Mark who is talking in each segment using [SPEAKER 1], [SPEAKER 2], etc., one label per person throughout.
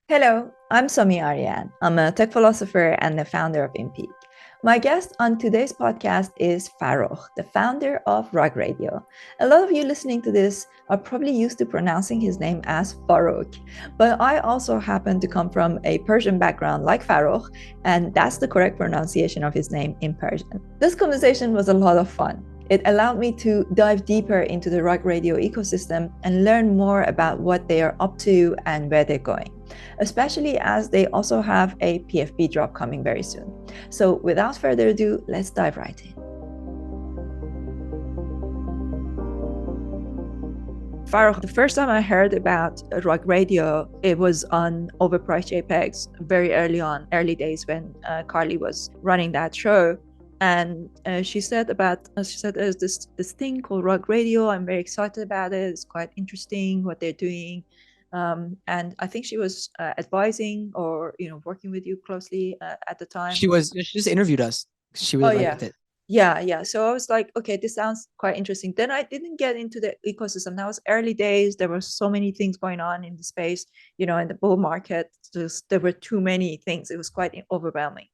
[SPEAKER 1] Hello, I'm Somi Arian. I'm a tech philosopher and the founder of Impeak. My guest on today's podcast is FAROKH, the founder of FAROKH Radio. A lot of you listening to this are probably used to pronouncing his name as FAROKH, but I also happen to come from a Persian background like FAROKH, and that's the correct pronunciation of his name in Persian. This conversation was a lot of fun. It allowed me to dive deeper into the FAROKH Radio ecosystem and learn more about what they are up to and where they're going, especially as they also have a PFP drop coming very soon. So without further ado, let's dive right in. FAROKH, the first time I heard about FAROKH Radio, it was on Overpriced JPEGs very early days when Carly was running that show. And she said there's this thing called FAROKH Radio. I'm very excited about it. It's quite interesting what they're doing. And I think she was advising or working with you closely at the time.
[SPEAKER 2] She just interviewed us. She
[SPEAKER 1] Oh
[SPEAKER 2] really
[SPEAKER 1] yeah.
[SPEAKER 2] liked it.
[SPEAKER 1] Yeah. So I was like, okay, this sounds quite interesting. Then I didn't get into the ecosystem. That was early days. There were so many things going on in the space, in the bull market. There were too many things. It was quite overwhelming.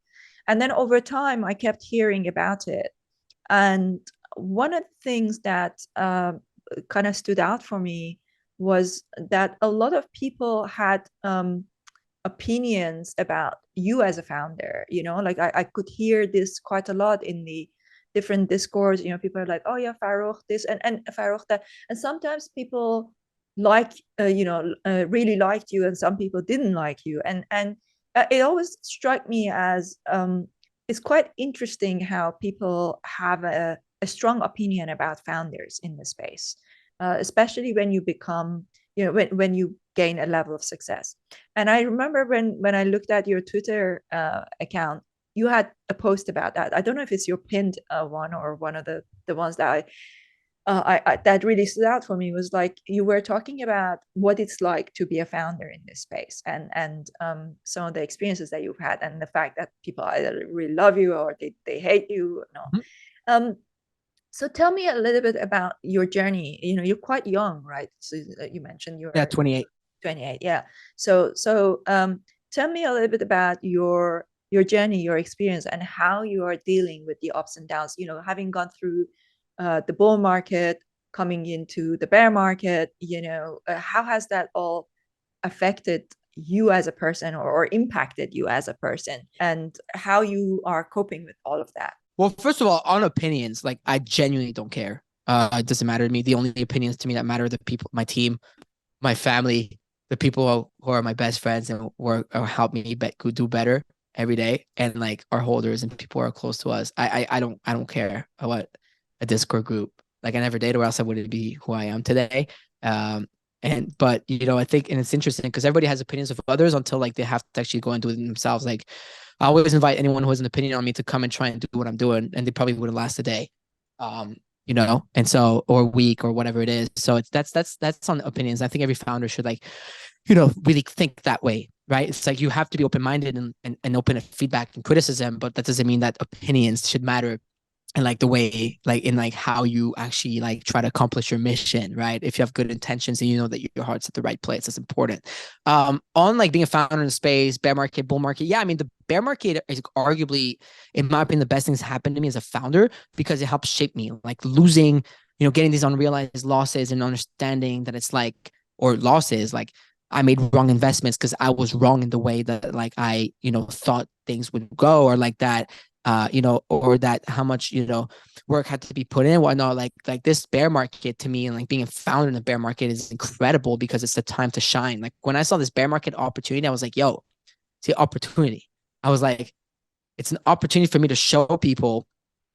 [SPEAKER 1] And then over time, I kept hearing about it. And one of the things that kind of stood out for me was that a lot of people had opinions about you as a founder. Like I could hear this quite a lot in the different discourse. People are like, oh yeah, FAROKH this and FAROKH that. And sometimes people really liked you, and some people didn't like you. And it always struck me as it's quite interesting how people have a strong opinion about founders in the space, especially when you become, when you gain a level of success. And I remember when I looked at your Twitter account, you had a post about that. I don't know if it's your pinned one or one of the ones that I that really stood out for me. Was like you were talking about what it's like to be a founder in this space, and some of the experiences that you've had, and the fact that people either really love you or they hate you. No.
[SPEAKER 2] Mhm.
[SPEAKER 1] So tell me a little bit about your journey. You're quite young, right? So you mentioned
[SPEAKER 2] Yeah,
[SPEAKER 1] you're
[SPEAKER 2] 28.
[SPEAKER 1] 28. Yeah. So tell me a little bit about your journey, your experience, and how you are dealing with the ups and downs. Having gone through the bull market, coming into the bear market. How has that all affected you as a person, or impacted you as a person, and how you are coping with all of that?
[SPEAKER 2] Well, first of all, on opinions, like I genuinely don't care. It doesn't matter to me. The only opinions to me that matter are the people, my team, my family, the people who are my best friends and who help me who do better every day, and like our holders and people who are close to us. I don't care about a Discord group. Like I never did, or else I wouldn't be who I am today. But I think, and it's interesting because everybody has opinions of others until like they have to actually go and do it themselves. Like I always invite anyone who has an opinion on me to come and try and do what I'm doing, and they probably wouldn't last a day. And so, or a week or whatever it is. So that's on opinions. I think every founder should really think that way, right? It's like you have to be open-minded and open to feedback and criticism, but that doesn't mean that opinions should matter and like the way, like in like how you actually like try to accomplish your mission, right? If you have good intentions and you know that your heart's at the right place, that's important. On like being a founder in the space, bear market, bull market, yeah, I mean the bear market is arguably, in my opinion, the best things happened to me as a founder because it helped shape me. Like losing, getting these unrealized losses and understanding that it's like, or losses, like I made wrong investments because I was wrong in the way that like I, thought things would go, or like that or that how much, work had to be put in, whatnot. Like this bear market to me, and like being a founder in the bear market is incredible because it's the time to shine. Like when I saw this bear market opportunity, I was like, yo, it's the opportunity. I was like, it's an opportunity for me to show people,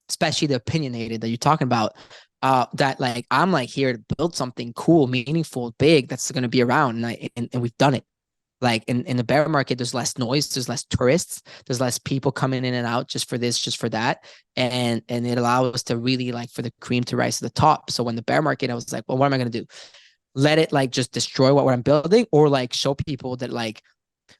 [SPEAKER 2] especially the opinionated that you're talking about, that like I'm like here to build something cool, meaningful, big that's going to be around, and we've done it. Like in the bear market, there's less noise, there's less tourists, there's less people coming in and out just for this, just for that. And it allows us to really like for the cream to rise to the top. So when the bear market, I was like, well, what am I going to do? Let it like just destroy what I'm building, or like show people that like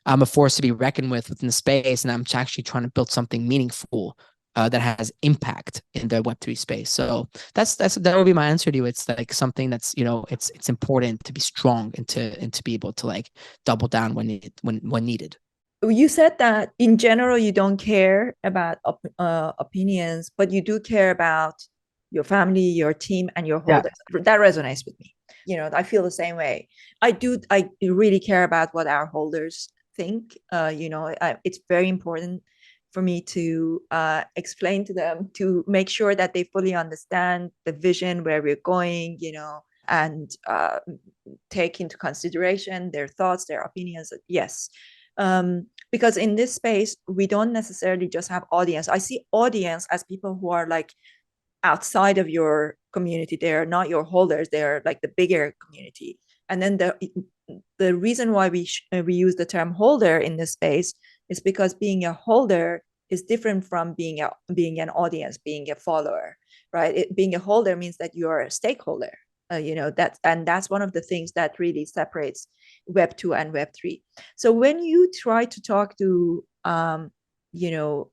[SPEAKER 2] I'm a force to be reckoned with within the space, and I'm actually trying to build something meaningful. that has impact in the Web3 space. So that would be my answer to you. It's like something that's, it's important to be strong and to be able to like double down when needed.
[SPEAKER 1] You said that in general you don't care about opinions, but you do care about your family, your team, and your
[SPEAKER 2] Yeah.
[SPEAKER 1] holders. That resonates with me. I feel the same way. I really care about what our holders think. It's very important for me to explain to them, to make sure that they fully understand the vision, where we're going, and take into consideration their thoughts, their opinions. Yes. Because in this space, we don't necessarily just have audience. I see audience as people who are like outside of your community. They're not your holders. They're like the bigger community. And then the reason why we use the term holder in this space is because being a holder is different from being an audience, being a follower, right? Being a holder means that you're a stakeholder. That's one of the things that really separates Web 2 and Web 3. So when you try to talk to you know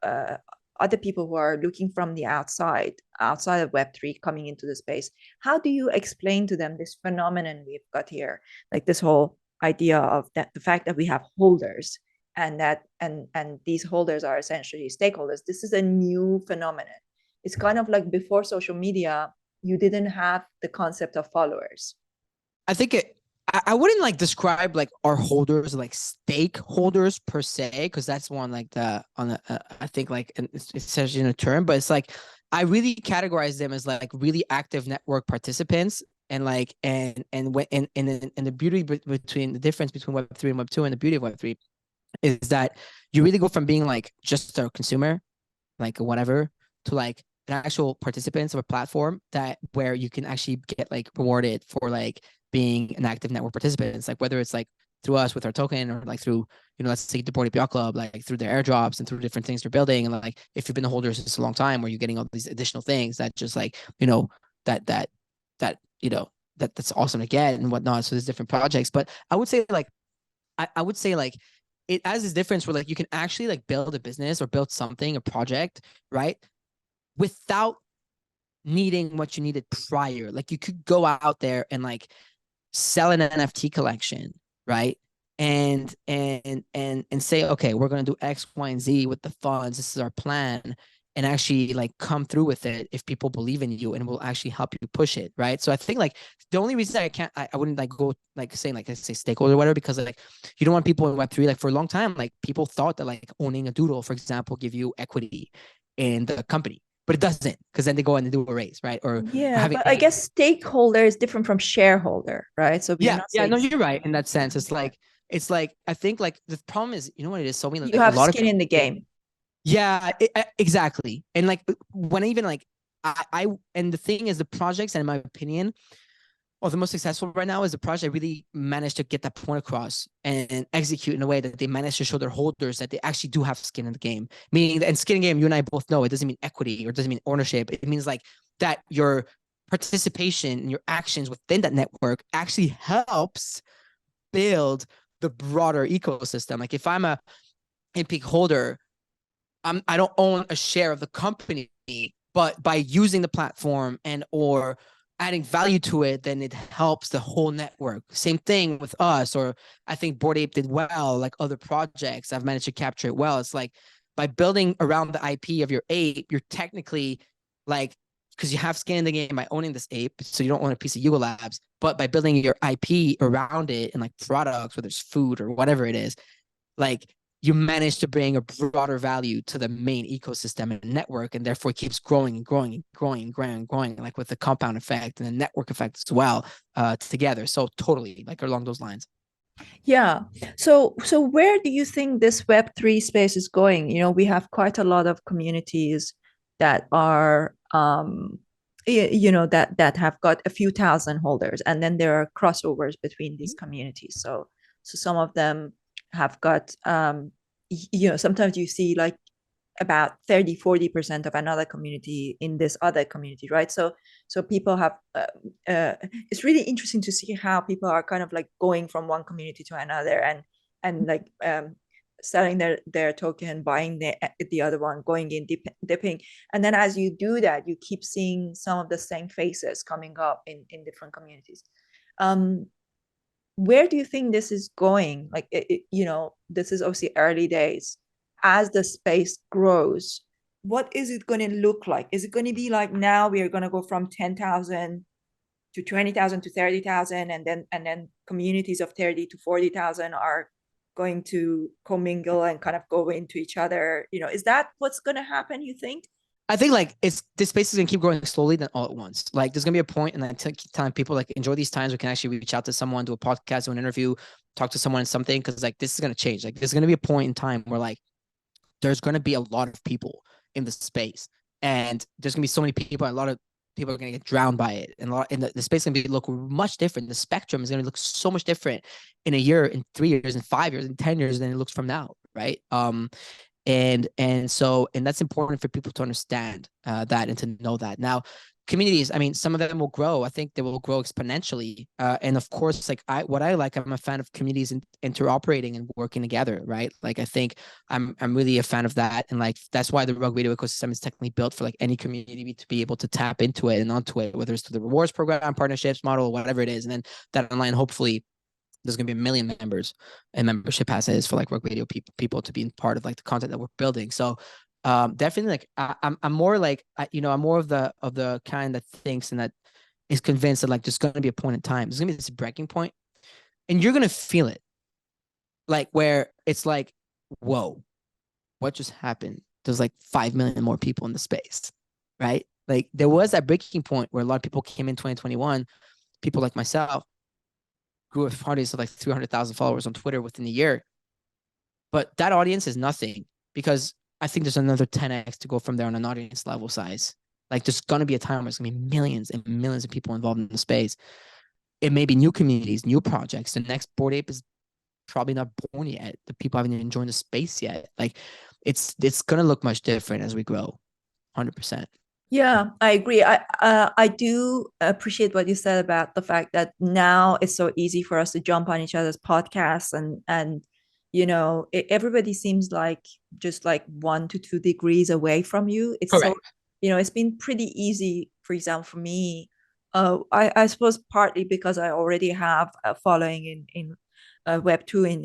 [SPEAKER 1] other people who are looking from the outside of Web3 coming into the space, how do you explain to them this phenomenon we've got here, like this whole idea of that, the fact that we have holders, and that and these holders are essentially stakeholders? This is a new phenomenon. It's kind of like before social media, you didn't have the concept of followers.
[SPEAKER 2] I think I wouldn't like describe like our holders like stakeholders per se, because that's one like I think like it's essentially in a term, but it's like I really categorize them as like really active network participants, and like and when and the beauty between the difference between Web3 and Web2, and the beauty of Web3 is that you really go from being like just a consumer, like whatever, to like an actual participants of a platform that where you can actually get like rewarded for like being an active network participant. It's like whether it's like through us with our token, or like through, let's say the Board API Club, like through their airdrops and through different things they're building. And like if you've been the holders this a long time, where you're getting all these additional things that just like, that that's awesome to get and whatnot. So there's different projects. But I would say like I would say like it has this difference where like you can actually like build a business or build something, a project, right? Without needing what you needed prior. Like you could go out there and like sell an NFT collection, right? And say, okay, we're gonna do X, Y, and Z with the funds. This is our plan, and actually like come through with it if people believe in you and will actually help you push it, right? So I think like the only reason I wouldn't like go like saying like let's say stakeholder or whatever, because like you don't want people in Web3, like for a long time, like people thought that like owning a doodle, for example, give you equity in the company, but it doesn't, because then they go and they do a raise, right? Or
[SPEAKER 1] Yeah,
[SPEAKER 2] having
[SPEAKER 1] but I guess stakeholder is different from shareholder, right? So we are
[SPEAKER 2] yeah,
[SPEAKER 1] not
[SPEAKER 2] yeah,
[SPEAKER 1] saying
[SPEAKER 2] no, you're right in that sense. It's like I think like the problem is, you know what it is, so many
[SPEAKER 1] you
[SPEAKER 2] like a
[SPEAKER 1] have
[SPEAKER 2] lot of
[SPEAKER 1] skin
[SPEAKER 2] people,
[SPEAKER 1] in the game.
[SPEAKER 2] yeah, exactly. And like when even like I and the thing is, the projects, and in my opinion, or the most successful right now is the project really managed to get that point across and execute in a way that they managed to show their holders that they actually do have skin in the game. Meaning that, and skin in the game, you and I both know, it doesn't mean equity or it doesn't mean ownership. It means like that your participation and your actions within that network actually helps build the broader ecosystem. Like if I'm a peak holder, I don't own a share of the company, but by using the platform and or adding value to it, then it helps the whole network. Same thing with us, or I think Bored Ape did well, like other projects, I've managed to capture it well. It's like by building around the IP of your ape, you're technically like, because you have skin in the game by owning this ape, so you don't own a piece of Yuga Labs, but by building your IP around it and like products, whether it's food or whatever it is, like you manage to bring a broader value to the main ecosystem and network, and therefore it keeps growing and growing and growing and growing and growing, like with the compound effect and the network effect as well, together. So totally like along those lines.
[SPEAKER 1] Yeah. So where do you think this Web3 space is going? We have quite a lot of communities that are that have got a few thousand holders, and then there are crossovers between these communities. So some of them have got sometimes you see like about 30-40% of another community in this other community, right? So people have it's really interesting to see how people are kind of like going from one community to another, and like selling their token, buying the other one, going in, dipping. And then as you do that, you keep seeing some of the same faces coming up in different communities. Where do you think this is going? Like, this is obviously early days. As the space grows, what is it going to look like? Is it going to be like now we are going to go from 10,000 to 20,000 to 30,000, and then communities of 30 to 40,000 are going to commingle and kind of go into each other? Is that what's going to happen, you think?
[SPEAKER 2] I think like this space is gonna keep growing slowly than all at once. Like there's gonna be a point, and I keep telling people like enjoy these times. We can actually reach out to someone, do a podcast, do an interview, talk to someone, something, because like this is gonna change. Like there's gonna be a point in time where like there's gonna be a lot of people in the space, and there's gonna be so many people. A lot of people are gonna get drowned by it, and the space is gonna be look much different. The spectrum is gonna look so much different in a year, in 3 years, in 5 years, in 10 years than it looks from now, right? And that's important for people to understand that and to know that. Now, communities, I mean, some of them will grow. I think they will grow exponentially. And of course, like I'm a fan of communities interoperating and working together, right? Like I think I'm really a fan of that, and like that's why the Rug Radio ecosystem is technically built for like any community to be able to tap into it and onto it, whether it's through the rewards program, partnerships model, whatever it is, and then that online hopefully there's going to be 1 million members and membership passes for like Rug Radio people to be part of like the content that we're building. So definitely like I'm more like, I'm more of the kind that thinks and that is convinced that like there's going to be a point in time. There's going to be this breaking point, and you're going to feel it, like where it's like, whoa, what just happened? There's like 5 million more people in the space, right? Like there was that breaking point where a lot of people came in 2021, people like myself, grew a audience of like 300,000 followers on Twitter within a year. But that audience is nothing, because I think there's another 10x to go from there on an audience level size. Like there's going to be a time where there's going to be millions and millions of people involved in the space. It may be new communities, new projects. The next Bored Ape is probably not born yet. The people haven't even joined the space yet. Like it's going to look much different as we grow. 100%.
[SPEAKER 1] Yeah, I agree. I do appreciate what you said about the fact that now it's so easy for us to jump on each other's podcasts, and everybody seems like just like 1 to 2 degrees away from you. It's
[SPEAKER 2] Correct.
[SPEAKER 1] so it's been pretty easy. For example, for me, I suppose partly because I already have a following in Web 2 on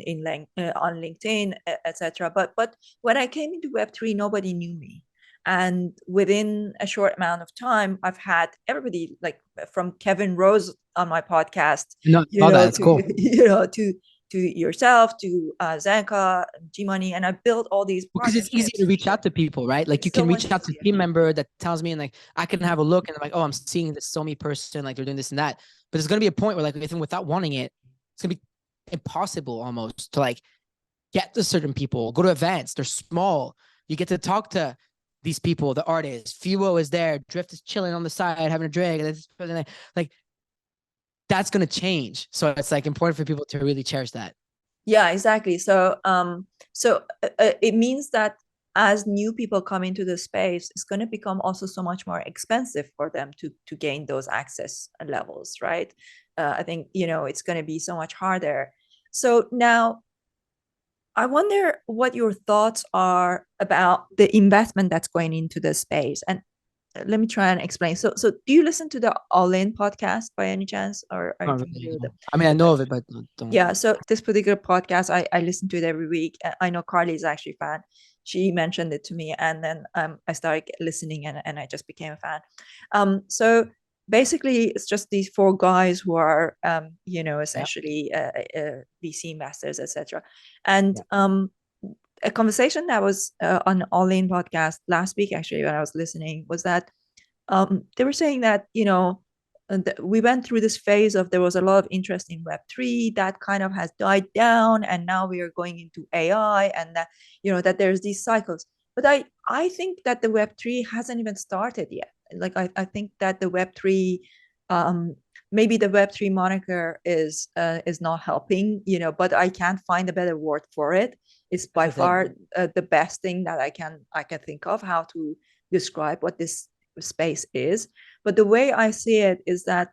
[SPEAKER 1] LinkedIn, etc. But when I came into Web 3, nobody knew me. And within a short amount of time, I've had everybody, like from Kevin Rose on my podcast,
[SPEAKER 2] No, that's
[SPEAKER 1] to
[SPEAKER 2] cool.
[SPEAKER 1] to yourself, to Zanka, G-Money, and I built all these
[SPEAKER 2] Because it's easy
[SPEAKER 1] partnerships.
[SPEAKER 2] to reach out to people, right? Like
[SPEAKER 1] It's
[SPEAKER 2] you
[SPEAKER 1] so
[SPEAKER 2] can
[SPEAKER 1] much
[SPEAKER 2] reach out to a
[SPEAKER 1] easier.
[SPEAKER 2] team member that tells me, and like I can have a look, and I'm like, oh, I'm seeing this Somi person, like they're doing this and that. But there's gonna be a point where like even without wanting it, it's gonna be impossible almost to like get to certain people, go to events. They're small. You get to talk to these people, the artists. Fuo is there, Drift is chilling on the side, having a drink, and like that's gonna change. So it's like important for people to really cherish that.
[SPEAKER 1] Yeah, exactly. So it means that as new people come into the space, it's going to become also so much more expensive for them to gain those access levels, right? I think it's going to be so much harder. So now I wonder what your thoughts are about the investment that's going into the space. And let me try and explain. So do you listen to the All In podcast by any chance, or are you
[SPEAKER 2] Not
[SPEAKER 1] familiar
[SPEAKER 2] really,
[SPEAKER 1] with
[SPEAKER 2] no.
[SPEAKER 1] them?
[SPEAKER 2] I mean, I know of it, but don't.
[SPEAKER 1] Yeah, so this particular podcast, I listen to it every week. I know Carly is actually a fan. She mentioned it to me, and then I started listening, and I just became a fan. So basically, it's just these 4 guys who are,
[SPEAKER 2] Yeah.
[SPEAKER 1] essentially VC investors, etc. And
[SPEAKER 2] Yeah.
[SPEAKER 1] a conversation that was on All In podcast last week, actually, when I was listening, was that they were saying that we went through this phase of there was a lot of interest in Web3 that kind of has died down, and now we are going into AI, and that that there's these cycles. But I think that the Web3 hasn't even started yet. Like I think that the Web3, maybe the Web3 moniker is not helping, but I can't find a better word for it. It's
[SPEAKER 2] That's
[SPEAKER 1] by
[SPEAKER 2] the thing.
[SPEAKER 1] far the best thing that I can think of how to describe what this space is. But the way I see it is that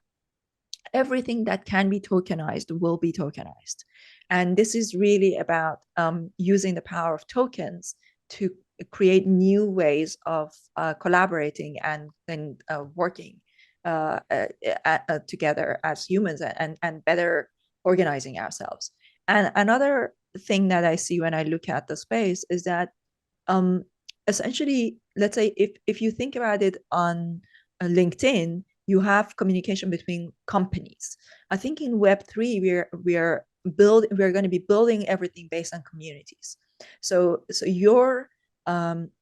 [SPEAKER 1] everything that can be tokenized will be tokenized. And this is really about using the power of tokens to create new ways of collaborating and working together as humans, and better organizing ourselves. And another thing that I see when I look at the space is that um, essentially, let's say if you think about it on LinkedIn, you have communication between companies. I think in Web3, we're going to be building everything based on communities. So your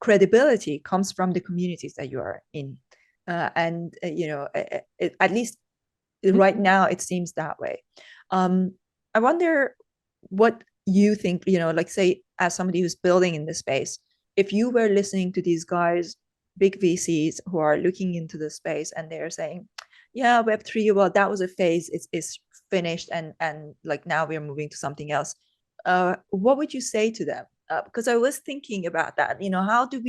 [SPEAKER 1] credibility comes from the communities that you are in, and at least right now it seems that way. I wonder what you think, like, say, as somebody who's building in this space, if you were listening to these guys, big VCs who are looking into the space, and they're saying, yeah, Web3, well, that was a phase, it's finished, and like now we're moving to something else. What would you say to them? Because I was thinking about that. How do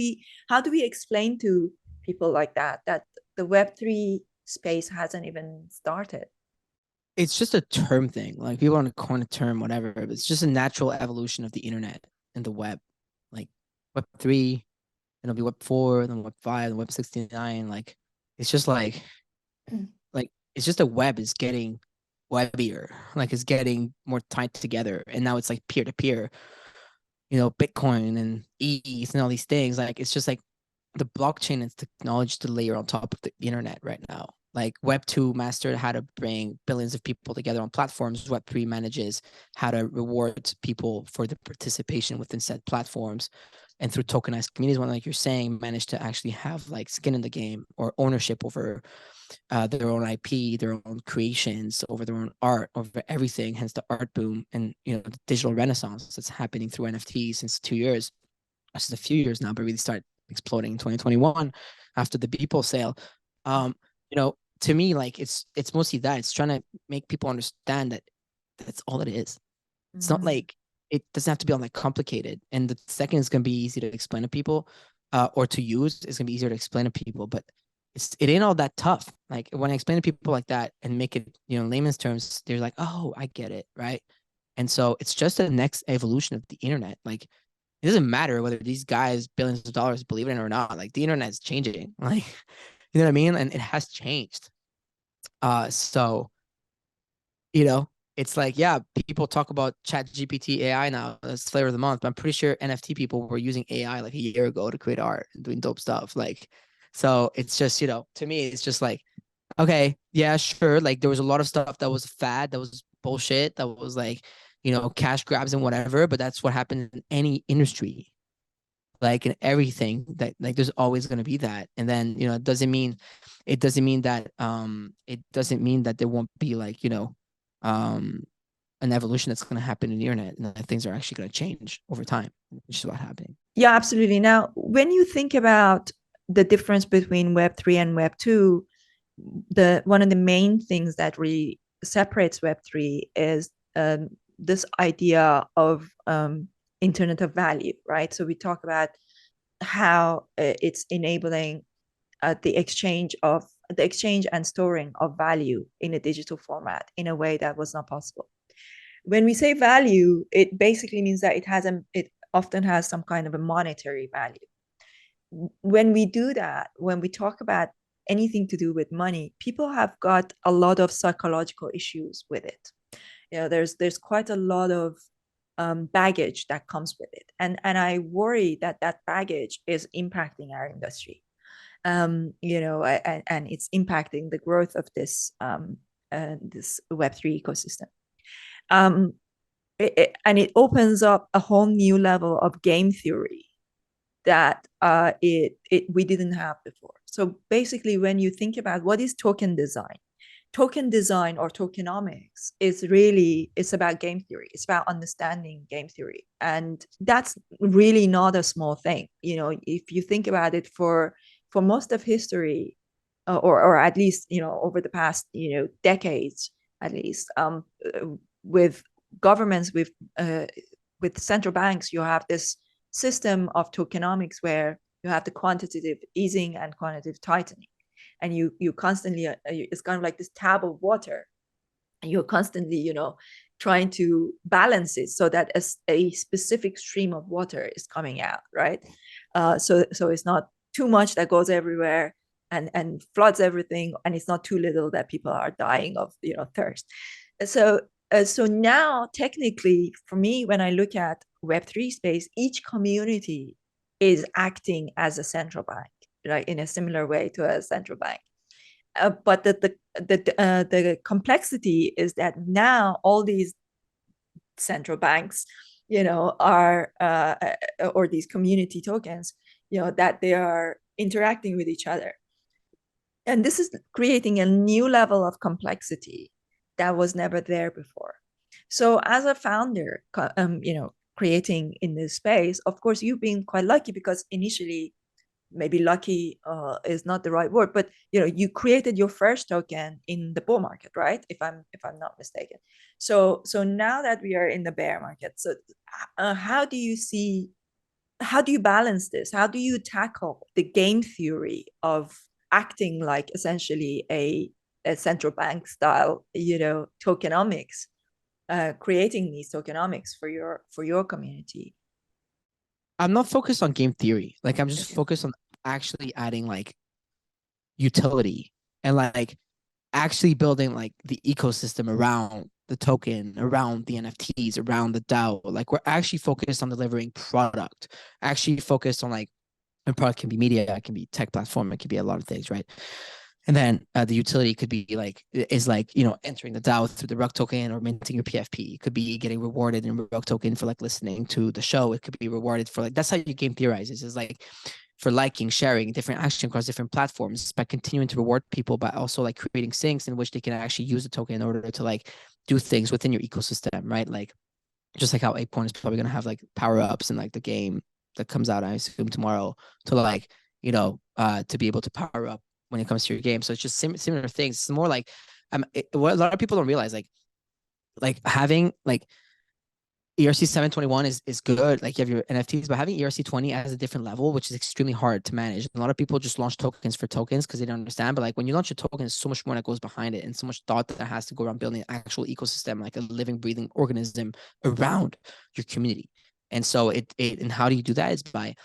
[SPEAKER 1] we explain to people like that the Web3 space hasn't even started?
[SPEAKER 2] It's just a term thing. Like people want to coin a term, whatever. But it's just a natural evolution of the internet and the web. Like Web3, it'll be Web4, then Web5, then Web69. Like it's just like it's just the web is getting webbier. Like it's getting more tied together. And now it's like peer to peer, Bitcoin and ETH and all these things. Like it's just like the blockchain is technology to layer on top of the internet right now. Like Web2 mastered how to bring billions of people together on platforms. Web3 manages how to reward people for the participation within said platforms. And through tokenized communities, one like you're saying, managed to actually have like skin in the game or ownership over their own IP, their own creations, over their own art, over everything. Hence the art boom and the digital renaissance that's happening through NFTs since 2 years. This is a few years now, but really started exploding in 2021 after the Beeple sale. To me, like it's mostly that. It's trying to make people understand that that's all it is. It's not like it doesn't have to be all that complicated. And the second is going to be easy to explain to people, or to use. It's going to be easier to explain to people, but it ain't all that tough. Like when I explain to people like that and make it, in layman's terms, they're like, oh, I get it, right? And so it's just the next evolution of the internet. Like it doesn't matter whether these guys billions of dollars believe it or not. Like the internet's changing. Like you know what I mean? And it has changed. So it's like, yeah, people talk about Chat GPT AI now. That's flavor of the month. But I'm pretty sure NFT people were using AI like a year ago to create art and doing dope stuff. Like, so it's just, to me, it's just like, okay, yeah, sure. Like there was a lot of stuff that was fad, that was bullshit, that was like, cash grabs and whatever. But that's what happens in any industry. Like in everything, that like there's always going to be that. And then, it doesn't mean that there won't be like, um an evolution that's going to happen in the internet, and that things are actually going to change over time, which is what happening.
[SPEAKER 1] Yeah, absolutely. Now, when you think about the difference between Web3 and Web2, the one of the main things that really separates Web3 is this idea of Internet of Value, right? So we talk about how it's enabling the exchange and storing of value in a digital format in a way that was not possible. When we say value, it basically means that it often has some kind of a monetary value. When we do that, when we talk about anything to do with money, people have got a lot of psychological issues with it. There's quite a lot of baggage that comes with it, and I worry that baggage is impacting our industry. And it's impacting the growth of this Web3 ecosystem. Um, and it opens up a whole new level of game theory that we didn't have before. So basically, when you think about what is token design or tokenomics it's about game theory. It's about understanding game theory, and that's really not a small thing. If you think about it, for most of history, or at least over the past decades, at least, with governments, with central banks, you have this system of tokenomics where you have the quantitative easing and quantitative tightening, and you constantly it's kind of like this tab of water, and you're constantly trying to balance it so that a specific stream of water is coming out, right? So it's not too much that goes everywhere and floods everything, and it's not too little that people are dying of thirst. So now technically for me, when I look at Web3 space, each community is acting as a central bank, right, in a similar way to a central bank. But the complexity is that now all these central banks, are or these community tokens, that they are interacting with each other, and this is creating a new level of complexity that was never there before. So as a founder, creating in this space, of course, you've been quite lucky because initially, maybe lucky is not the right word, but you created your first token in the bull market, right? If I'm not mistaken. So now that we are in the bear market, so how do you balance this? How do you tackle the game theory of acting like essentially a central bank style, tokenomics, creating these tokenomics for your community?
[SPEAKER 2] I'm not focused on game theory. Like I'm just
[SPEAKER 1] Okay.
[SPEAKER 2] focused on actually adding like utility and like actually building like the ecosystem around the token, around the NFTs, around the DAO. Like we're actually focused on delivering product, actually focused on like, and product can be media, it can be tech platform, it can be a lot of things, right? And then the utility could be like, is like, entering the DAO through the RUG token or minting your PFP. It could be getting rewarded in RUG token for like listening to the show. It could be rewarded for like, that's how you game theorize. It's like for liking, sharing different action across different platforms by continuing to reward people, but also like creating sinks in which they can actually use the token in order to like do things within your ecosystem, right? Like just like how Apecoin is probably going to have like power ups in like the game that comes out, I assume tomorrow, to like, to be able to power up when it comes to your game. So it's just similar things. It's more like, what a lot of people don't realize, like having like ERC 721 is good. Like you have your NFTs, but having ERC 20 as a different level, which is extremely hard to manage. A lot of people just launch tokens for tokens because they don't understand. But like when you launch a token, there's so much more that goes behind it and so much thought that has to go around building an actual ecosystem, like a living, breathing organism around your community. And so and how do you do that? Is by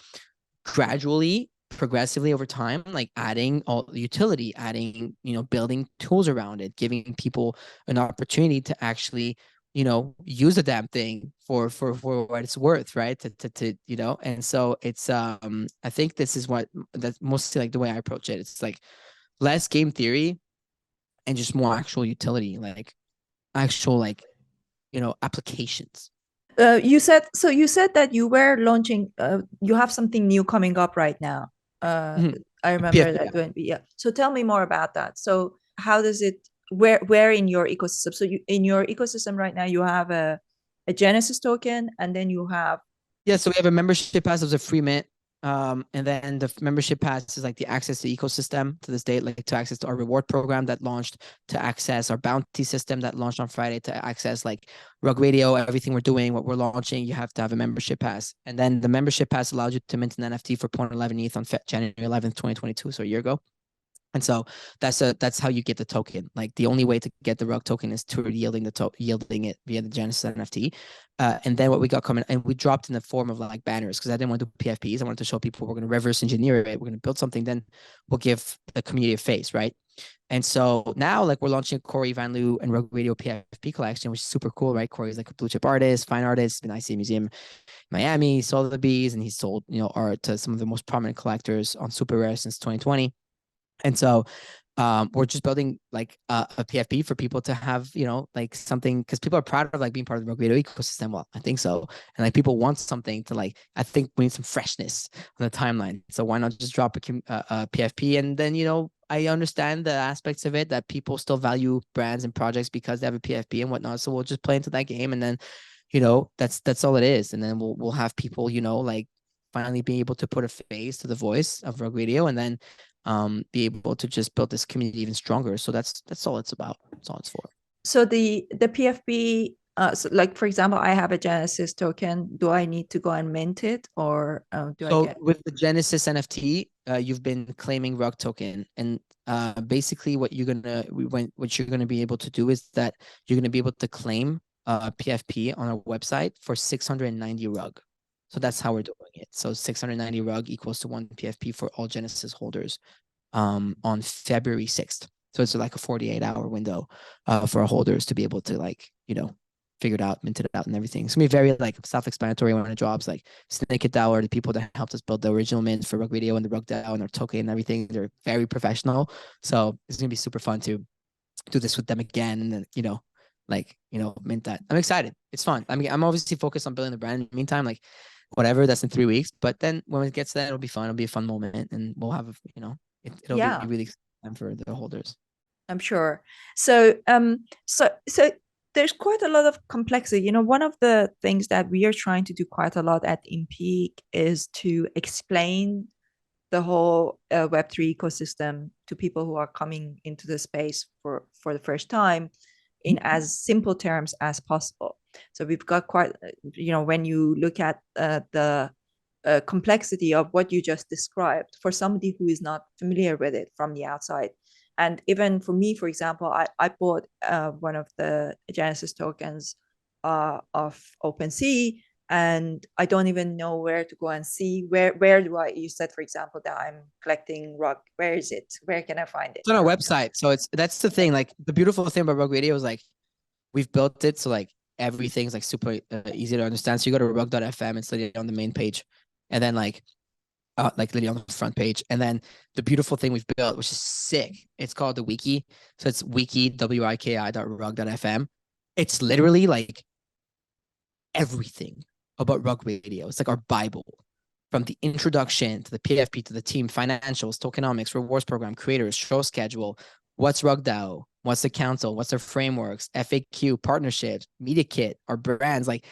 [SPEAKER 2] gradually, progressively over time, like adding all the utility, adding, building tools around it, giving people an opportunity to actually, use the damn thing for what it's worth, right? And so it's I think this is that's mostly like the way I approach it. It's like less game theory and just more actual utility, like actual like applications.
[SPEAKER 1] You said that you were launching. You have something new coming up right now. Uh,
[SPEAKER 2] Mhm.
[SPEAKER 1] I remember
[SPEAKER 2] PFP.
[SPEAKER 1] that when yeah. So tell me more about that. So how does it? Where in your ecosystem? So in your ecosystem right now, you have a Genesis token, and then you have
[SPEAKER 2] Yeah, so we have a membership pass as a free mint. And then the membership pass is like the access to ecosystem to this date, like to access to our reward program that launched, to access our bounty system that launched on Friday, to access like Rug Radio, everything we're doing, what we're launching, you have to have a membership pass. And then the membership pass allows you to mint an NFT for 0.11 ETH on January 11th, 2022, so a year ago. And so that's how you get the token. Like the only way to get the RUG token is to yielding yielding it via the Genesis NFT. And then what we got coming, and we dropped in the form of like banners because I didn't want to do PFPs. I wanted to show people we're going to reverse engineer it. We're going to build something. Then we'll give the community a face, right? And so now, like, we're launching Corey Van Loo and Rug Radio PFP collection, which is super cool, right? Corey's like a blue chip artist, fine artist, been IC Museum Miami, he sold the bees, and he sold art to some of the most prominent collectors on super rare since 2020. And so we're just building like a PFP for people to have, like something, because people are proud of like being part of the Rug Radio ecosystem. Well, I think so. And like people want something to like, I think we need some freshness on the timeline. So why not just drop a PFP? And then, I understand the aspects of it that people still value brands and projects because they have a PFP and whatnot. So we'll just play into that game. And then, that's all it is. And then we'll have people, like finally be able to put a face to the voice of Rug Radio, and then be able to just build this community even stronger. So that's all it's about. That's all it's for.
[SPEAKER 1] so the PFP. So like for example, I have a Genesis token. Do I need to go and mint it, or do I
[SPEAKER 2] So
[SPEAKER 1] get?
[SPEAKER 2] with the Genesis NFT, you've been claiming RUG token, and basically what you're gonna be able to do is that you're gonna be able to claim PFP on our website for 690 rug. So that's how we're doing it. So 690 rug equals to 1 PFP for all Genesis holders on February 6th. So it's like a 48-hour window for our holders to be able to, like, figure it out, mint it out, and everything. It's gonna be very like self-explanatory when it drops. Like Snake It DAO are the people that helped us build the original mint for Rug Radio and the Rug DAO and our token and everything. They're very professional. So it's gonna be super fun to do this with them again, and then mint that. I'm excited. It's fun. I mean, I'm obviously focused on building the brand. In the meantime, like whatever, that's in 3 weeks. But then when it gets to that, it'll be fun. It'll be a fun moment, and we'll have it'll be
[SPEAKER 1] Yeah,
[SPEAKER 2] really exciting for the holders.
[SPEAKER 1] I'm sure. So so there's quite a lot of complexity. One of the things that we are trying to do quite a lot at Impeak is to explain the whole Web3 ecosystem to people who are coming into the space for the first time in as simple terms as possible. So we've got quite, when you look at the complexity of what you just described for somebody who is not familiar with it from the outside. And even for me, for example, I bought one of the Genesis tokens of OpenSea, and I don't even know where to go and see where do I. You said, for example, that I'm collecting rug. Where is it? Where can I find it?
[SPEAKER 2] It's on our website. So that's the thing. Like the beautiful thing about Rug Radio is like we've built it so like everything's like super easy to understand. So you go to rug.fm, it's literally on the main page, and then like literally on the front page. And then the beautiful thing we've built, which is sick, it's called the wiki. So it's wiki.rug.fm. It's literally like everything about Rug Radio. It's like our Bible, from the introduction to the PFP to the team, financials, tokenomics, rewards program, creators, show schedule, what's Rug DAO, what's the council, what's their frameworks, FAQ, partnerships, media kit, our brands, like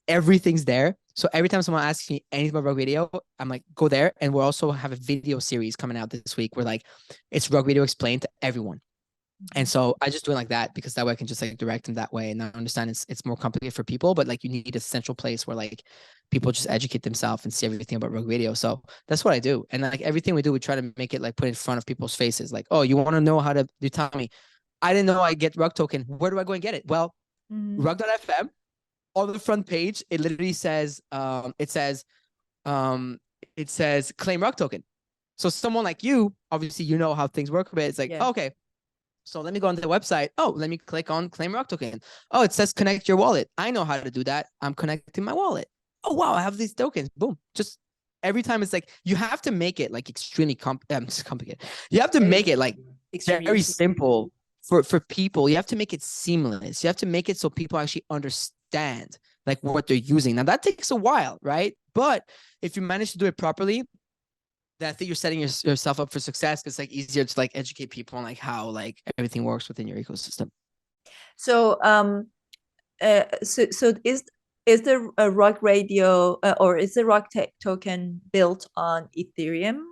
[SPEAKER 2] everything's there. So every time someone asks me anything about Rug Radio, I'm like, go there. And we'll also have a video series coming out this week where like it's Rug Radio explained to everyone. And so I just do it like that because that way I can just like direct them that way. And I understand it's more complicated for people, but like you need a central place where like people just educate themselves and see everything about Rug Radio. So that's what I do. And like everything we do, we try to make it like put in front of people's faces. Like, oh, you want to know how to do, tell me. I didn't know I get Rug token. Where do I go and get it? Well, rug.fm on the front page, it literally says, it says claim Rug token. So someone like you, obviously, you know how things work, but it's like,
[SPEAKER 1] Yeah.
[SPEAKER 2] oh, okay. So let me go on the website. Oh, let me click on claim Rug token. Oh, it says connect your wallet. I know how to do that. I'm connecting my wallet. Oh, wow, I have these tokens. Boom. Just every time it's like, you have to make it like extremely complicated. You have to make it like very simple for people. You have to make it seamless. You have to make it so people actually understand like what they're using. Now that takes a while, right? But if you manage to do it properly, then I think you're setting yourself up for success. It's like easier to like educate people on like how like everything works within your ecosystem.
[SPEAKER 1] So so is the Rug Radio or is the Rug token built on Ethereum?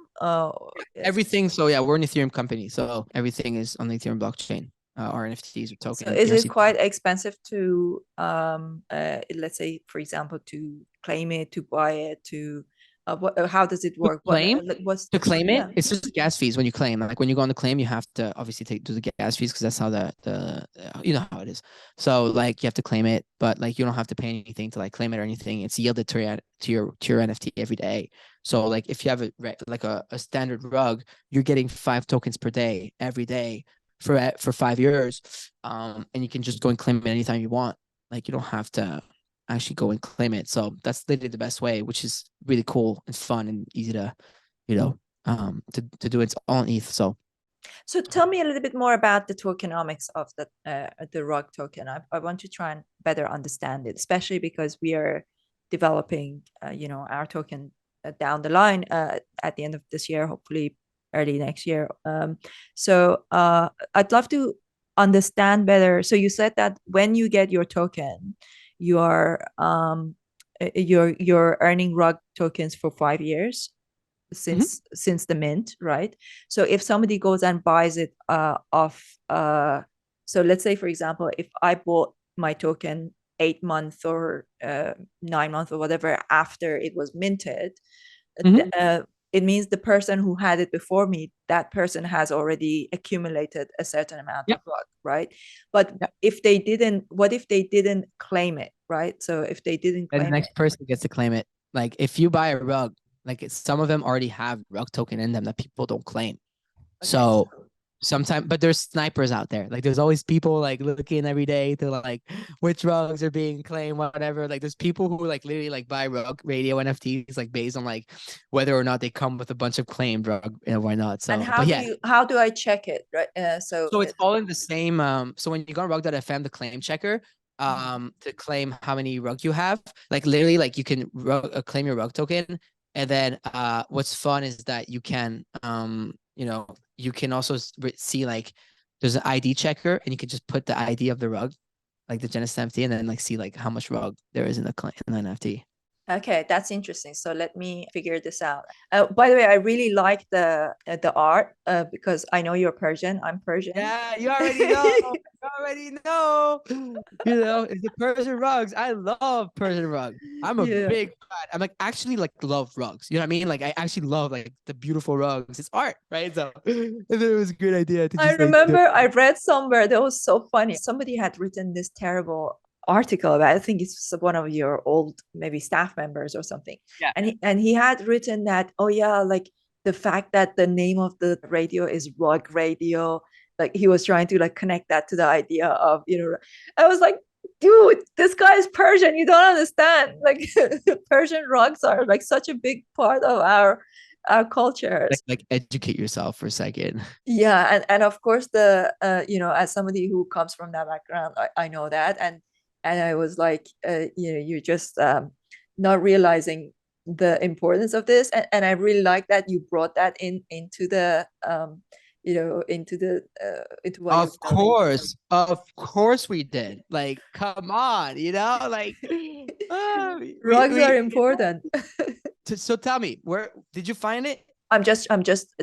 [SPEAKER 2] Everything. So yeah, we're an Ethereum company, so everything is on the Ethereum blockchain. Our NFTs or
[SPEAKER 1] So
[SPEAKER 2] token.
[SPEAKER 1] is it quite expensive to let's say, for example, to claim it, to buy it, to how does it work? What's
[SPEAKER 2] To claim it,
[SPEAKER 1] yeah.
[SPEAKER 2] it's just gas fees when you claim. Like when you go on the claim, you have to obviously do the gas fees because that's how you know how it is. So like you have to claim it, but like you don't have to pay anything to like claim it or anything. It's yielded to your NFT every day. So like if you have a standard rug, you're getting 5 tokens per day every day for 5 years, and you can just go and claim it anytime you want. Like you don't have to actually go and claim it. So that's literally the best way, which is really cool and fun and easy to, to do. It's all on ETH. So
[SPEAKER 1] Tell me a little bit more about the tokenomics of the Rug token. I want to try and better understand it, especially because we are developing, our token down the line at the end of this year, hopefully early next year. So I'd love to understand better. So you said that when you get your token, you are you're earning Rug tokens for 5 years since the mint, right? So if somebody goes and buys it off, so let's say, for example, if I bought my token 8 months or 9 months or whatever after it was minted, it means the person who had it before me, that person has already accumulated a certain amount of
[SPEAKER 2] Yep.
[SPEAKER 1] rug, right? But
[SPEAKER 2] Yep.
[SPEAKER 1] if they didn't, what if they didn't claim it, right? So if they didn't
[SPEAKER 2] And the
[SPEAKER 1] claim it,
[SPEAKER 2] next person gets to claim it. Like if you buy a rug, like some of them already have rug token in them that people don't claim.
[SPEAKER 1] okay.
[SPEAKER 2] So sometimes, but there's snipers out there. Like there's always people like looking every day to like which rugs are being claimed, whatever. Like there's people who like literally like buy rug radio NFTs like based on like whether or not they come with a bunch of claimed rug and why not.
[SPEAKER 1] And
[SPEAKER 2] So, but yeah.
[SPEAKER 1] how do I check it, right?
[SPEAKER 2] So it's all in the same. So when you go on rug.fm, the claim checker, to claim how many rug you have, like literally, like you can claim your rug token, and then what's fun is that you can you can also see like there's an ID checker, and you can just put the ID of the rug, like the Genesis NFT, and then like see like how much rug there is in the NFT.
[SPEAKER 1] Okay, that's interesting. So let me figure this out. By the way, I really like the art because I know you're Persian. I'm Persian.
[SPEAKER 2] Yeah, you already know. You already know. You know, it's the Persian rugs. I love Persian rugs. I'm a
[SPEAKER 1] Yeah.
[SPEAKER 2] big fan. I'm like actually like love rugs. You know what I mean? Like I actually love like the beautiful rugs. It's art, right? So I thought it was a good idea to
[SPEAKER 1] I
[SPEAKER 2] just like
[SPEAKER 1] remember I read somewhere that was so funny. Somebody had written this terrible article about, I think it's one of your old maybe staff members or something.
[SPEAKER 2] yeah.
[SPEAKER 1] And he had written that, oh yeah, like the fact that the name of the radio is Rug Radio, like he was trying to like connect that to the idea of, I was like, dude, this guy is Persian. You don't understand. Like Persian rugs are like such a big part of our cultures.
[SPEAKER 2] Like educate yourself for a second.
[SPEAKER 1] Yeah, and of course the as somebody who comes from that background, I know that, and I was like, you're just not realizing the importance of this, and I really like that you brought that into the into what you're building.
[SPEAKER 2] Of course we did. Like, come on, like
[SPEAKER 1] Rugs are
[SPEAKER 2] we
[SPEAKER 1] important.
[SPEAKER 2] so tell me, where did you find it?
[SPEAKER 1] I'm just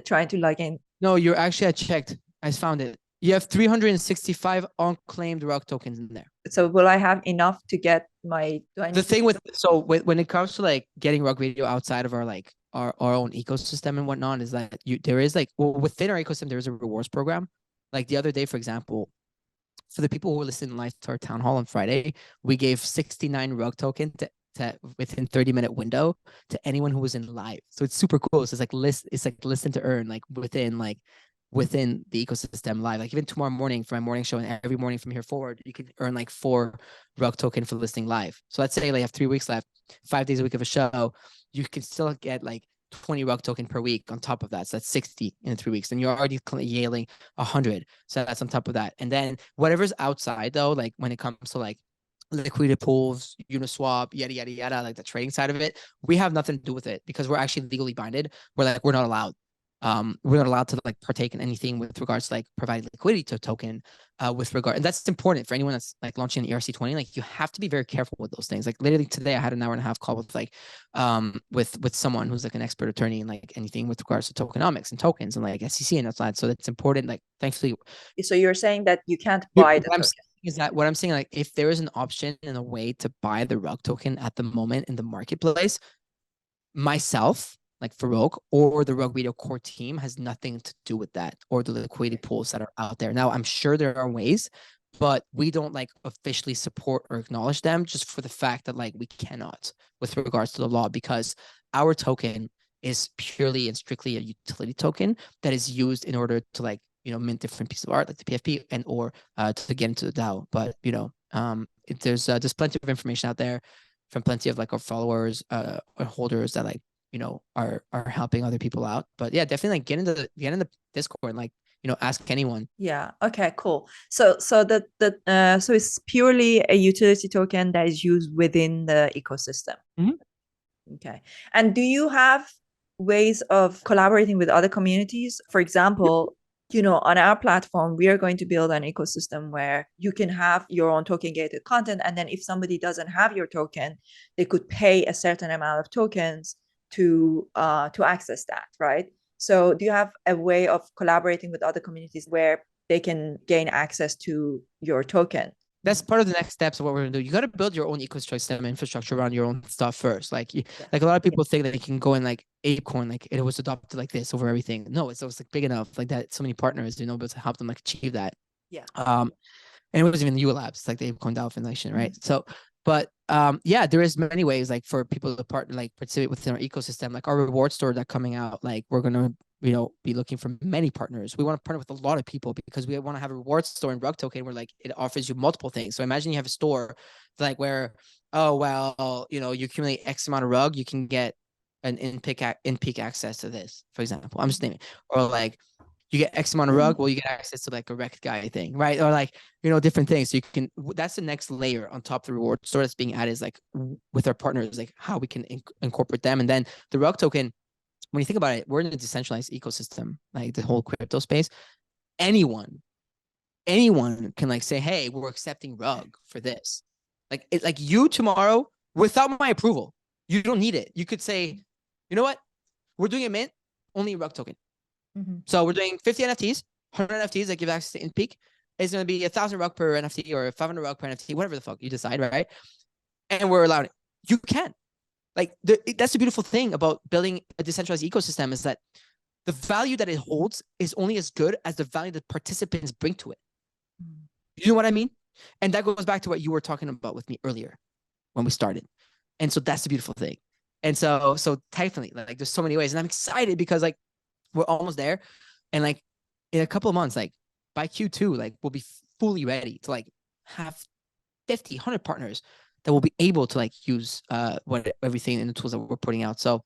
[SPEAKER 1] trying to like in.
[SPEAKER 2] No, you're actually, I checked. I found it. You have 365 unclaimed rug tokens in there.
[SPEAKER 1] So will I have enough to get my? Do I
[SPEAKER 2] The
[SPEAKER 1] need
[SPEAKER 2] thing with so when it comes to like getting rug radio outside of our like our own ecosystem and whatnot is that there is like, well, within our ecosystem there is a rewards program. Like the other day, for example, for the people who were listening live to our town hall on Friday, we gave 69 rug token to within 30-minute window to anyone who was in live. So it's super cool. So it's like listen to earn like within the ecosystem live. Like even tomorrow morning for my morning show and every morning from here forward, you can earn like 4 rug token for listening live. So let's say like you have 3 weeks left, 5 days a week of a show, you can still get like 20 rug token per week on top of that. So that's 60 in 3 weeks. And you're already yailing 100. So that's on top of that. And then whatever's outside though, like when it comes to like liquidity pools, Uniswap, yada, yada, yada, like the trading side of it, we have nothing to do with it because we're actually legally binded. We're not allowed. We're not allowed to like partake in anything with regards to like providing liquidity to a token with regard. And that's important for anyone that's like launching an ERC20. Like you have to be very careful with those things. Like literally today I had an hour and a half call with like with someone who's like an expert attorney in like anything with regards to tokenomics and tokens and like SEC and outside. So that's important. Like thankfully.
[SPEAKER 1] So you're saying that you can't buy the token.
[SPEAKER 2] Is that what I'm saying? Like if there is an option and a way to buy the rug token at the moment in the marketplace, myself, like FAROKH or the Rug Radio core team has nothing to do with that or the liquidity pools that are out there. Now, I'm sure there are ways, but we don't like officially support or acknowledge them just for the fact that like we cannot with regards to the law because our token is purely and strictly a utility token that is used in order to like, mint different pieces of art like the PFP and or to get into the DAO. But, there's plenty of information out there from plenty of like our followers or holders that like, are helping other people out. But yeah, definitely like get in the Discord and like, ask anyone.
[SPEAKER 1] Yeah. Okay, cool. So so it's purely a utility token that is used within the ecosystem.
[SPEAKER 2] Mm-hmm.
[SPEAKER 1] Okay. And do you have ways of collaborating with other communities? For example, on our platform, we are going to build an ecosystem where you can have your own token gated content. And then if somebody doesn't have your token, they could pay a certain amount of tokens to access that, right? So do you have a way of collaborating with other communities where they can gain access to your token?
[SPEAKER 2] That's part of the next steps of what we're gonna do. You got to build your own ecosystem infrastructure around your own stuff first. Like,
[SPEAKER 1] Yeah.
[SPEAKER 2] like a lot of people think that they can go in like ApeCoin, like it was adopted like this over everything. No, it's like big enough, like that. So many partners, able to help them like achieve that.
[SPEAKER 1] Yeah.
[SPEAKER 2] And it was even U Labs, like the ApeCoin DAO Foundation, right?
[SPEAKER 1] Mhm.
[SPEAKER 2] So, but yeah, there is many ways like for people to participate within our ecosystem. Like our reward store that coming out, like we're gonna be looking for many partners. We want to partner with a lot of people because we want to have a reward store in Rug Token where like it offers you multiple things. So imagine you have a store like where, oh well, you accumulate X amount of rug, you can get an in-peak access to this, for example. I'm just naming, or like you get X amount of rug, well, you get access to like a rec guy thing, right? Or like, different things. So you can, that's the next layer on top of the reward store that's being added is like with our partners, like how we can incorporate them. And then the rug token, when you think about it, we're in a decentralized ecosystem, like the whole crypto space. Anyone can like say, hey, we're accepting rug for this. Like you tomorrow, without my approval, you don't need it. You could say, you know what? We're doing a mint, only rug token. So we're doing 50 NFTs, 100 NFTs that give access to InPeak. It's going to be 1,000 rug per NFT or 500 rug per NFT, whatever the fuck you decide, right? And we're allowed it. You can. Like, that's the beautiful thing about building a decentralized ecosystem is that the value that it holds is only as good as the value that participants bring to it. You know what I mean? And that goes back to what you were talking about with me earlier when we started. And so that's the beautiful thing. And so definitely, like, there's so many ways. And I'm excited because, like, we're almost there. And, like, in a couple of months, like, by Q2, like, we'll be fully ready to, like, have 50, 100 partners that will be able to, like, use everything in the tools that we're putting out. So,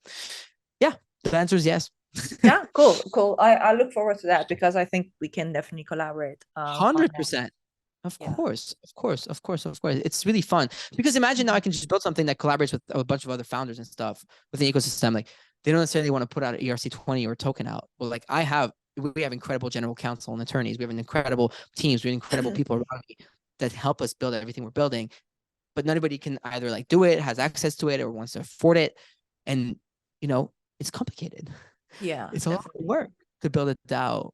[SPEAKER 2] yeah, the answer is yes.
[SPEAKER 1] Yeah, cool. I look forward to that because I think we can definitely collaborate.
[SPEAKER 2] 100%. Of course. It's really fun because imagine now I can just build something that collaborates with a bunch of other founders and stuff within the ecosystem. Like, they don't necessarily want to put out an ERC20 or a token out. Well, like, we have incredible general counsel and attorneys. We have an incredible teams. We have incredible people around me that help us build everything we're building. But nobody can either like do it, has access to it, or wants to afford it. And, it's complicated.
[SPEAKER 1] Yeah,
[SPEAKER 2] it's a lot of work to build a DAO,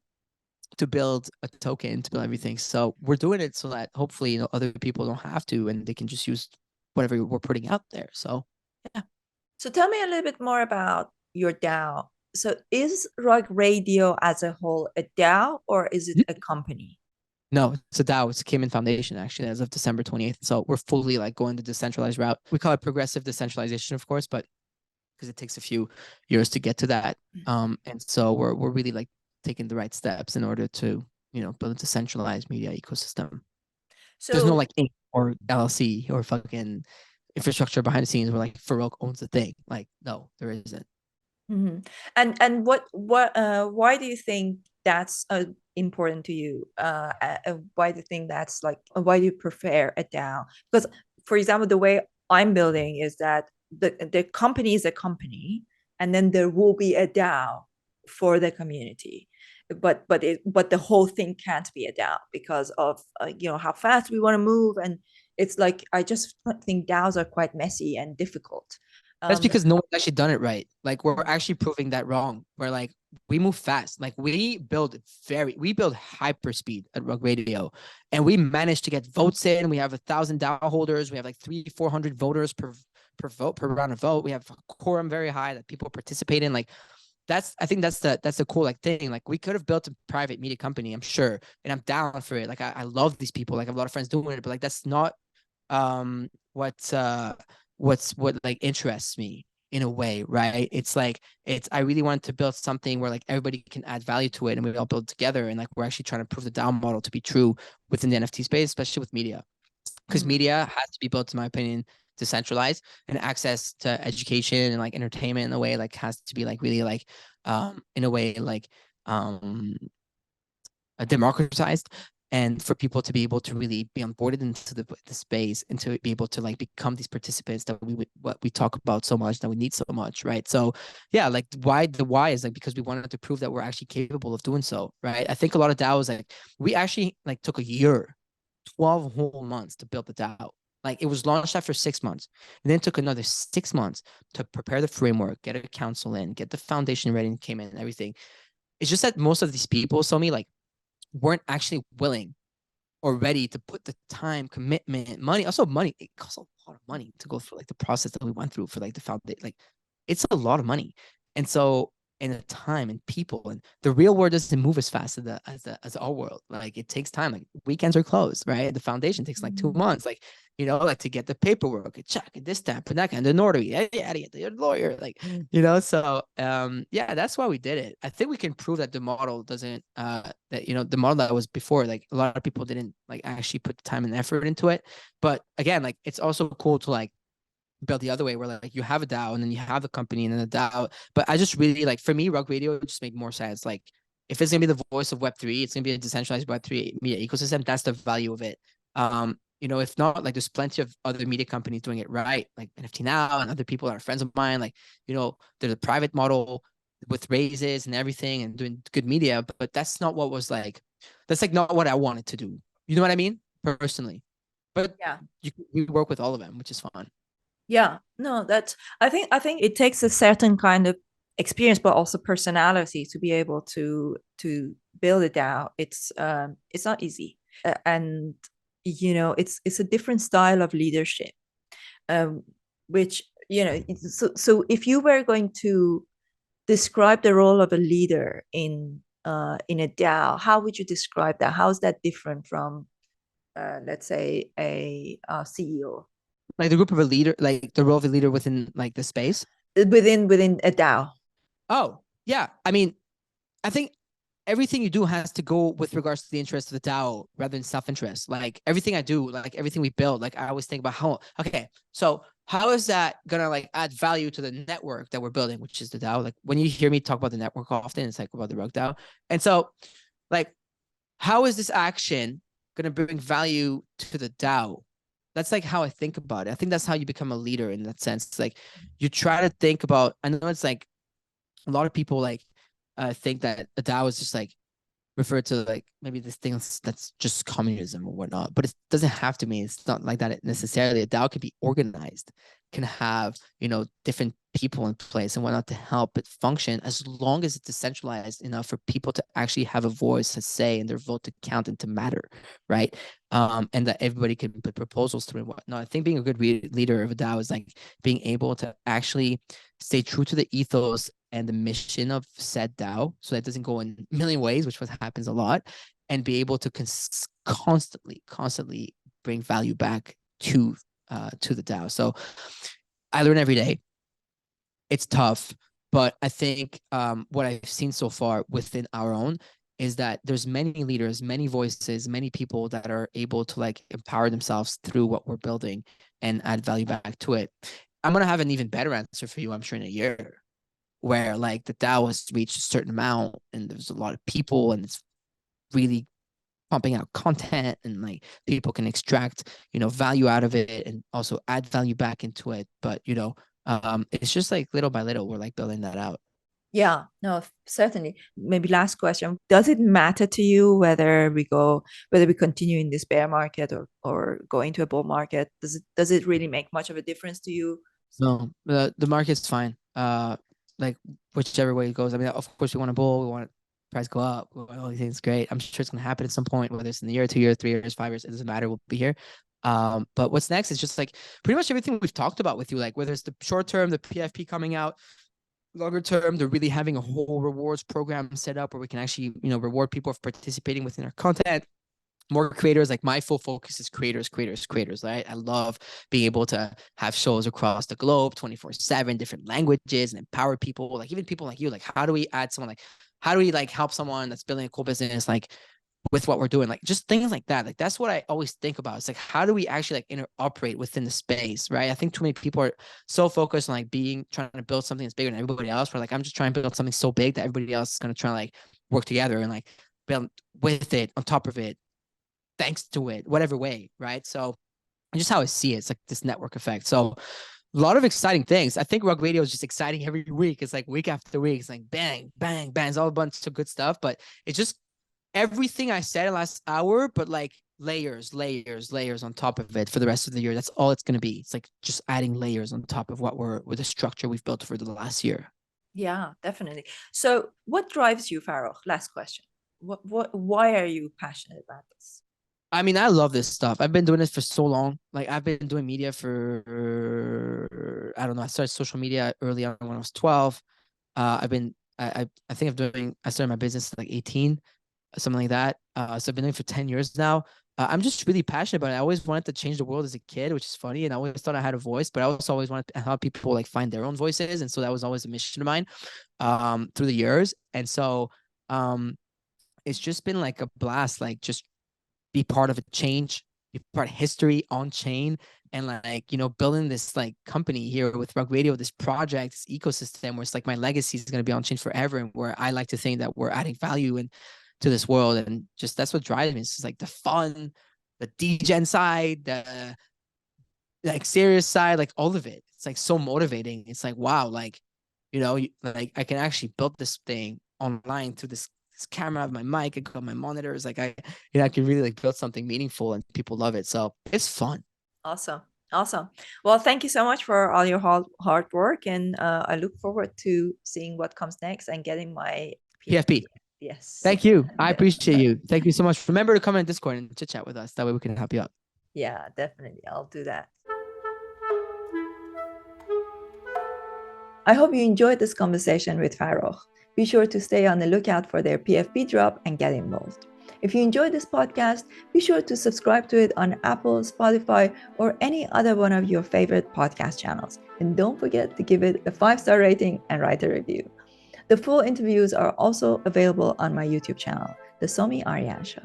[SPEAKER 2] to build a token, to build everything. So we're doing it so that hopefully, other people don't have to, and they can just use whatever we're putting out there. So, yeah.
[SPEAKER 1] So tell me a little bit more about your DAO. So is Rug Radio as a whole a DAO or is it a company?
[SPEAKER 2] No, it's a DAO. It's a Cayman Foundation, actually, as of December 28th. So we're fully like going the decentralized route. We call it progressive decentralization, of course, but because it takes a few years to get to that. And so we're really like taking the right steps in order to, build a decentralized media ecosystem. So there's no like Inc. or LLC or fucking infrastructure behind the scenes where like FAROKH owns the thing. Like, no, there isn't.
[SPEAKER 1] And why do you think that's important to you? Why do you think that's like? Why do you prefer a DAO? Because, for example, the way I'm building is that the company is a company, and then there will be a DAO for the community. But the whole thing can't be a DAO because of how fast we want to move, and it's like I just think DAOs are quite messy and difficult.
[SPEAKER 2] That's because no one's actually done it right. Like, we're actually proving that wrong. We're like, we move fast. Like, we build hyper speed at Rug Radio, and we managed to get votes in. We have 1,000 DAO holders. We have like 300-400 voters per vote, per round of vote. We have a quorum very high that people participate in. Like, I think that's the cool like thing. Like, we could have built a private media company, I'm sure, and I'm down for it. Like, I love these people. Like, I have a lot of friends doing it, but like, that's not what like interests me in a way, right? It's like, I really wanted to build something where like everybody can add value to it and we all build together, and like we're actually trying to prove the DAO model to be true within the NFT space, especially with media, because media has to be built, in my opinion, decentralized, and access to education and like entertainment in a way like has to be like really like in a way like democratized, and for people to be able to really be onboarded into the space and to be able to like become these participants that what we talk about so much, that we need so much, right? So yeah, like the why is like because we wanted to prove that we're actually capable of doing so, right? I think a lot of DAOs, like, we actually like took a year, 12 whole months to build the DAO. Like, it was launched after 6 months, and then it took another 6 months to prepare the framework, get a council in, get the foundation ready, and came in and everything. It's just that most of these people, Somi, like, weren't actually willing or ready to put the time, commitment, money. Also, money. It costs a lot of money to go through like the process that we went through for like the foundation. Like, it's a lot of money, and so and the time and people and the real world doesn't move as fast as our world. Like, it takes time. Like, weekends are closed, right? The foundation takes like 2 months. Like, like to get the paperwork, a check, and this, that, and that, and the notary, the lawyer, like, So yeah, that's why we did it. I think we can prove that the model doesn't that the model that was before, like, a lot of people didn't like actually put the time and effort into it. But again, like, it's also cool to like build the other way, where like you have a DAO and then you have the company and then the DAO. But I just really like, for me, Rug Radio just made more sense. Like, if it's gonna be the voice of Web3, it's gonna be a decentralized Web3 media ecosystem. That's the value of it. If not, like, there's plenty of other media companies doing it right, like NFT Now and other people that are friends of mine. Like, there's a private model with raises and everything and doing good media, but that's not what was like. That's like not what I wanted to do. You know what I mean? Personally, but
[SPEAKER 1] Yeah.
[SPEAKER 2] we work with all of them, which is fun.
[SPEAKER 1] Yeah, no, I think it takes a certain kind of experience, but also personality to be able to build it out. It's not easy, and it's a different style of leadership, um, which so if you were going to describe the role of a leader in a DAO, how would you describe that? How is that different from let's say a CEO?
[SPEAKER 2] Like the group of a leader, like the role of a leader within like the space.
[SPEAKER 1] Within a DAO.
[SPEAKER 2] Oh, yeah. I mean, I think everything you do has to go with regards to the interest of the DAO rather than self-interest. Like, everything I do, like everything we build, like I always think about so how is that gonna like add value to the network that we're building, which is the DAO? Like, when you hear me talk about the network often, it's like about the Rug DAO. And so, like, how is this action gonna bring value to the DAO? That's like how I think about it. I think that's how you become a leader in that sense. It's like, you try to think about, I know it's like a lot of people like think that a DAO is just like referred to like maybe this thing that's just communism or whatnot, but it doesn't have to mean it's not like that necessarily. A DAO can be organized, can have different people in place and whatnot to help it function, as long as it's decentralized enough for people to actually have a voice, to say, and their vote to count and to matter, right? And that everybody can put proposals through and whatnot. I think being a good leader of a DAO is like being able to actually stay true to the ethos and the mission of said DAO, so that it doesn't go in a million ways, which happens a lot, and be able to constantly bring value back to the DAO. So I learn every day. It's tough, but I think what I've seen so far within our own is that there's many leaders, many voices, many people that are able to like empower themselves through what we're building and add value back to it. I'm gonna have an even better answer for you, I'm sure, in a year, where like the DAO has reached a certain amount and there's a lot of people and it's really pumping out content and like people can extract value out of it and also add value back into it. But it's just like little by little we're like building that out.
[SPEAKER 1] Yeah, no, certainly. Maybe last question. Does it matter to you whether we continue in this bear market or go into a bull market? Does it really make much of a difference to you?
[SPEAKER 2] No, the market's fine. Like, whichever way it goes. I mean, of course we want a bull, we want price go up, all these things. Great. I'm sure it's gonna happen at some point, whether it's in the year, 2 years, 3 years, 5 years, it doesn't matter. We'll be here. But what's next is just like pretty much everything we've talked about with you, like whether it's the short term, the PFP coming out, longer term, they're really having a whole rewards program set up where we can actually, reward people for participating within our content. More creators. Like, my full focus is creators, right? I love being able to have shows across the globe 24/7, different languages, and empower people, like even people like you. Like, how do we help someone that's building a cool business, like with what we're doing, like just things like that. Like, that's what I always think about. It's like, how do we actually like interoperate within the space, right? I think too many people are so focused on like trying to build something that's bigger than everybody else. Where like, I'm just trying to build something so big that everybody else is going to try to like work together and like build with it, on top of it, thanks to it, whatever way, right? So just how I see it, it's like this network effect. So a lot of exciting things. I think Rug Radio is just exciting every week. It's like week after week. It's like bang, bang, bang. It's all a bunch of good stuff, but it's just everything I said in the last hour, but like layers on top of it for the rest of the year. That's all it's going to be. It's like just adding layers on top of with the structure we've built for the last year.
[SPEAKER 1] Yeah, definitely. So what drives you, FAROKH? Last question. Why are you passionate about this?
[SPEAKER 2] I mean, I love this stuff. I've been doing this for so long. Like I've been doing media for I don't know. I started social media early on when I was 12. I've been I think I started my business at like 18, something like that. So I've been doing it for 10 years now. I'm just really passionate about it. I always wanted to change the world as a kid, which is funny, and I always thought I had a voice, but I also always wanted to help people like find their own voices, and so that was always a mission of mine through the years. And so it's just been like a blast, like just be part of a change, be part of history on chain, and like, you know, building this like company here with Rug Radio, this project, this ecosystem where it's like my legacy is going to be on chain forever, and where I like to think that we're adding value and to this world, and just that's what drives me. It's just like the fun, the degen side, the like serious side, like all of it. It's like so motivating. It's like wow, like you know, like I can actually build this thing online through this camera, I have my mic, I got my monitors. Like I can really like build something meaningful and people love it. So it's fun.
[SPEAKER 1] Awesome. Awesome. Well, thank you so much for all your hard work. And I look forward to seeing what comes next and getting my
[SPEAKER 2] PFP.
[SPEAKER 1] Yes.
[SPEAKER 2] Thank you. I appreciate you. Thank you so much. Remember to come in Discord and chit chat with us. That way we can help you out.
[SPEAKER 1] Yeah, definitely. I'll do that. I hope you enjoyed this conversation with FAROKH. Be sure to stay on the lookout for their PFP drop and get involved. If you enjoyed this podcast, be sure to subscribe to it on Apple, Spotify, or any other one of your favorite podcast channels. And don't forget to give it a 5-star rating and write a review. The full interviews are also available on my YouTube channel, The Somi Arian Show.